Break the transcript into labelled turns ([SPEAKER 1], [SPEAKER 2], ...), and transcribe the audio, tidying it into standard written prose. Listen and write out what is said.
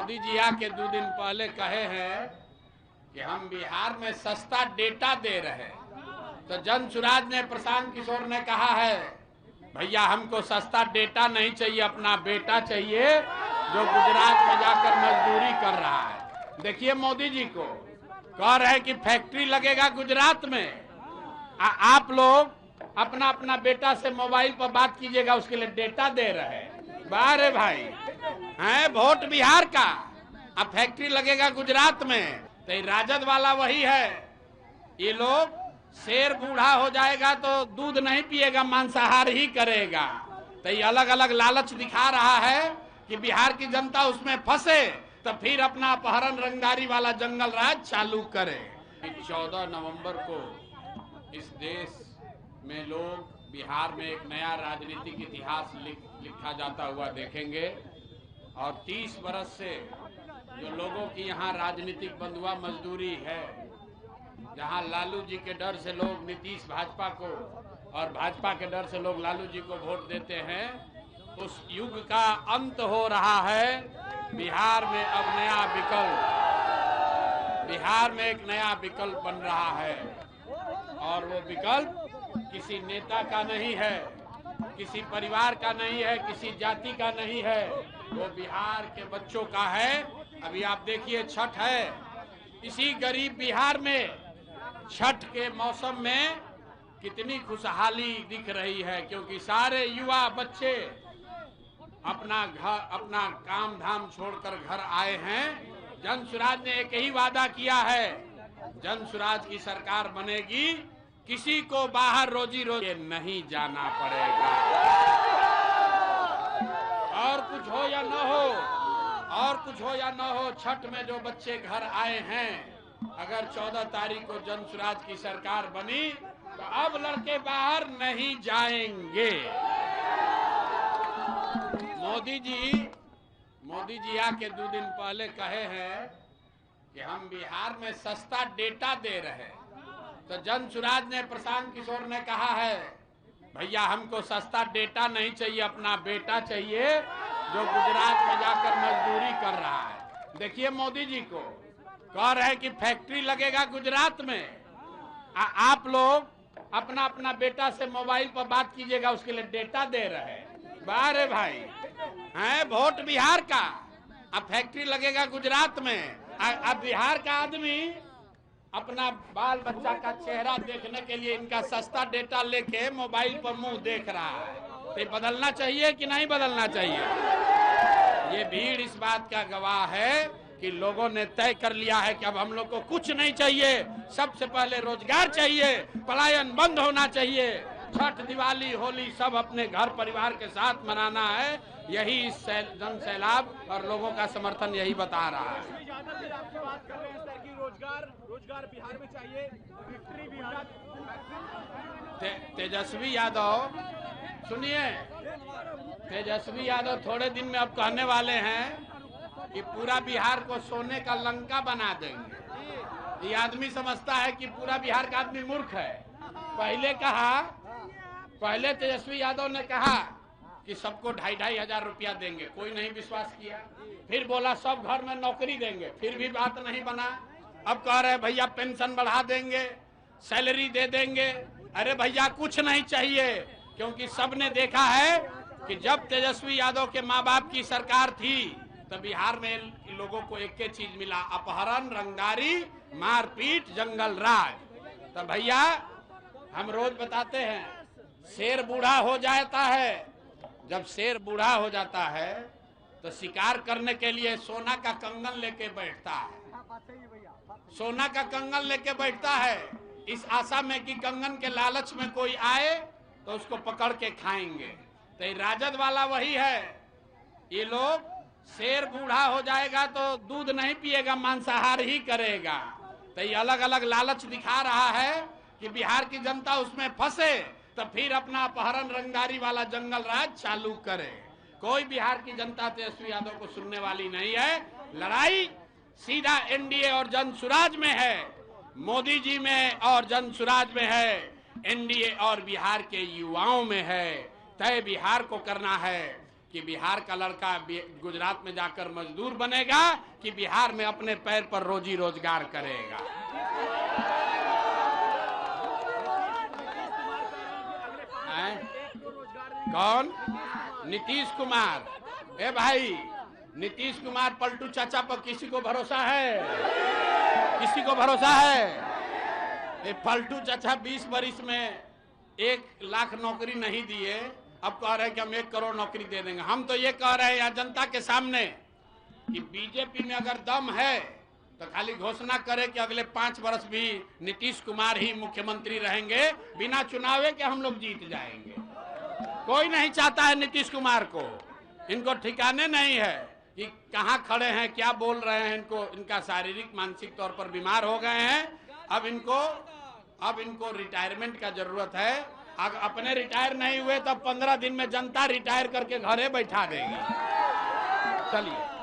[SPEAKER 1] मोदी जी आके 2 दिन पहले कहे हैं कि हम बिहार में सस्ता डेटा दे रहे हैं। तो जनसुराज ने, प्रशांत किशोर ने कहा है, भैया हमको सस्ता डेटा नहीं चाहिए, अपना बेटा चाहिए जो गुजरात में जाकर मजदूरी कर रहा है। देखिए मोदी जी को कह रहे हैं कि फैक्ट्री लगेगा गुजरात में, आप लोग अपना अपना बेटा से मोबाइल पर बात कीजिएगा, उसके लिए डेटा दे रहे हैं। बारे भाई हैं, वोट बिहार का, अब फैक्ट्री लगेगा गुजरात में। तो राजद वाला वही है, ये लोग शेर बूढ़ा हो जाएगा तो दूध नहीं पिएगा, मांसाहार ही करेगा। तो ये अलग अलग लालच दिखा रहा है कि बिहार की जनता उसमें फंसे तो फिर अपना अपहरण रंगदारी वाला जंगल राज चालू करे। 14 नवंबर को इस देश में लोग बिहार में एक नया राजनीतिक इतिहास लिखा जाता हुआ देखेंगे। और 30 बरस से जो लोगों की यहाँ राजनीतिक बंधुआ मजदूरी है, जहाँ लालू जी के डर से लोग नीतीश भाजपा को और भाजपा के डर से लोग लालू जी को वोट देते हैं, उस युग का अंत हो रहा है। बिहार में अब नया विकल्प, बिहार में एक नया विकल्प बन रहा है और वो विकल्प किसी नेता का नहीं है, किसी परिवार का नहीं है, किसी जाति का नहीं है, वो बिहार के बच्चों का है। अभी आप देखिए छठ है, इसी गरीब बिहार में छठ के मौसम में कितनी खुशहाली दिख रही है, क्योंकि सारे युवा बच्चे अपना घर, अपना काम धाम छोड़कर घर आए हैं। जनसुराज ने एक ही वादा किया है, जनसुराज की सरकार बनेगी, किसी को बाहर रोजी रोटी नहीं जाना पड़ेगा। और कुछ हो या न हो, और कुछ हो या न हो, छठ में जो बच्चे घर आए हैं, अगर 14 तारीख को जनसुराज की सरकार बनी तो अब लड़के बाहर नहीं जाएंगे। मोदी जी आके 2 दिन पहले कहे हैं कि हम बिहार में सस्ता डेटा दे रहे हैं। तो जनसुराज ने, प्रशांत किशोर ने कहा है, भैया हमको सस्ता डेटा नहीं चाहिए, अपना बेटा चाहिए जो गुजरात में जाकर मजदूरी कर रहा है। देखिए मोदी जी को कह रहे हैं कि फैक्ट्री लगेगा गुजरात में, आप लोग अपना अपना बेटा से मोबाइल पर बात कीजिएगा, उसके लिए डेटा दे रहे हैं। बारे भाई हैं, वोट बिहार का, अब फैक्ट्री लगेगा गुजरात में। अब बिहार का आदमी अपना बाल बच्चा का चेहरा देखने के लिए इनका सस्ता डेटा लेके मोबाइल पर मुंह देख रहा है। तो बदलना चाहिए कि नहीं बदलना चाहिए? ये भीड़ इस बात का गवाह है कि लोगों ने तय कर लिया है कि अब हम लोग को कुछ नहीं चाहिए, सबसे पहले रोजगार चाहिए, पलायन बंद होना चाहिए, छठ दिवाली होली सब अपने घर परिवार के साथ मनाना है। यही इस जन सैलाब और लोगों का समर्थन यही बता रहा है।
[SPEAKER 2] रोजगार बिहार में चाहिए,
[SPEAKER 1] तेजस्वी यादव, सुनिए, तेजस्वी यादव थोड़े दिन में अब कहने वाले हैं कि पूरा बिहार को सोने का लंका बना देंगे। ये आदमी समझता है कि पूरा बिहार का आदमी मूर्ख है। पहले तेजस्वी यादव ने कहा कि सबको 2,500 हजार रुपया देंगे, कोई नहीं विश्वास किया। फिर बोला सब घर में नौकरी देंगे, फिर भी बात नहीं बना। अब कह रहे भैया पेंशन बढ़ा देंगे, सैलरी दे देंगे। अरे भैया कुछ नहीं चाहिए, क्योंकि सबने देखा है कि जब तेजस्वी यादव के माँ बाप की सरकार थी तो बिहार में लोगों को एक ही चीज मिला, अपहरण, रंगदारी, मारपीट, जंगल राज। तो भैया हम रोज बताते हैं, शेर बूढ़ा हो जाता है। जब शेर बूढ़ा हो जाता है तो शिकार करने के लिए सोना का कंगन लेके बैठता है, सोना का कंगन लेके बैठता है, इस आशा में कि कंगन के लालच में कोई आए तो उसको पकड़ के खाएंगे। तो राजद वाला वही है, ये लोग शेर बूढ़ा हो जाएगा तो दूध नहीं पिएगा, मांसाहार ही करेगा। तो ये अलग अलग लालच दिखा रहा है कि बिहार की जनता उसमें फंसे तो फिर अपना अपहरण रंगदारी वाला जंगल राज चालू करे। कोई बिहार की जनता तेजस्वी यादव को सुनने वाली नहीं है। लड़ाई सीधा एनडीए और जनसुराज में है, मोदी जी में और जनसुराज में है, एनडीए और बिहार के युवाओं में है। तय बिहार को करना है। कि बिहार का लड़का गुजरात में जाकर मजदूर बनेगा कि बिहार में अपने पैर पर रोजी रोजगार करेगा। कौन? नीतीश कुमार। ए भाई, नीतीश कुमार पलटू चाचा पर किसी को भरोसा है? किसी को भरोसा है? ये पलटू चाचा 20 वर्ष में 1 लाख नौकरी नहीं दिए, अब कह रहे हैं कि हम 1 करोड़ नौकरी दे देंगे। हम तो ये कह रहे हैं यहाँ जनता के सामने कि बीजेपी में अगर दम है तो खाली घोषणा करे कि अगले 5 वर्ष भी नीतीश कुमार ही मुख्यमंत्री रहेंगे, बिना चुनावे के हम लोग जीत जाएंगे। कोई नहीं चाहता है नीतीश कुमार को। इनको ठिकाने नहीं है कि कहाँ खड़े हैं, क्या बोल रहे हैं। इनका शारीरिक मानसिक तौर पर बीमार हो गए हैं। अब इनको रिटायरमेंट का जरूरत है। अगर अपने रिटायर नहीं हुए तो 15 दिन में जनता रिटायर करके घरे बैठा देगी। चलिए।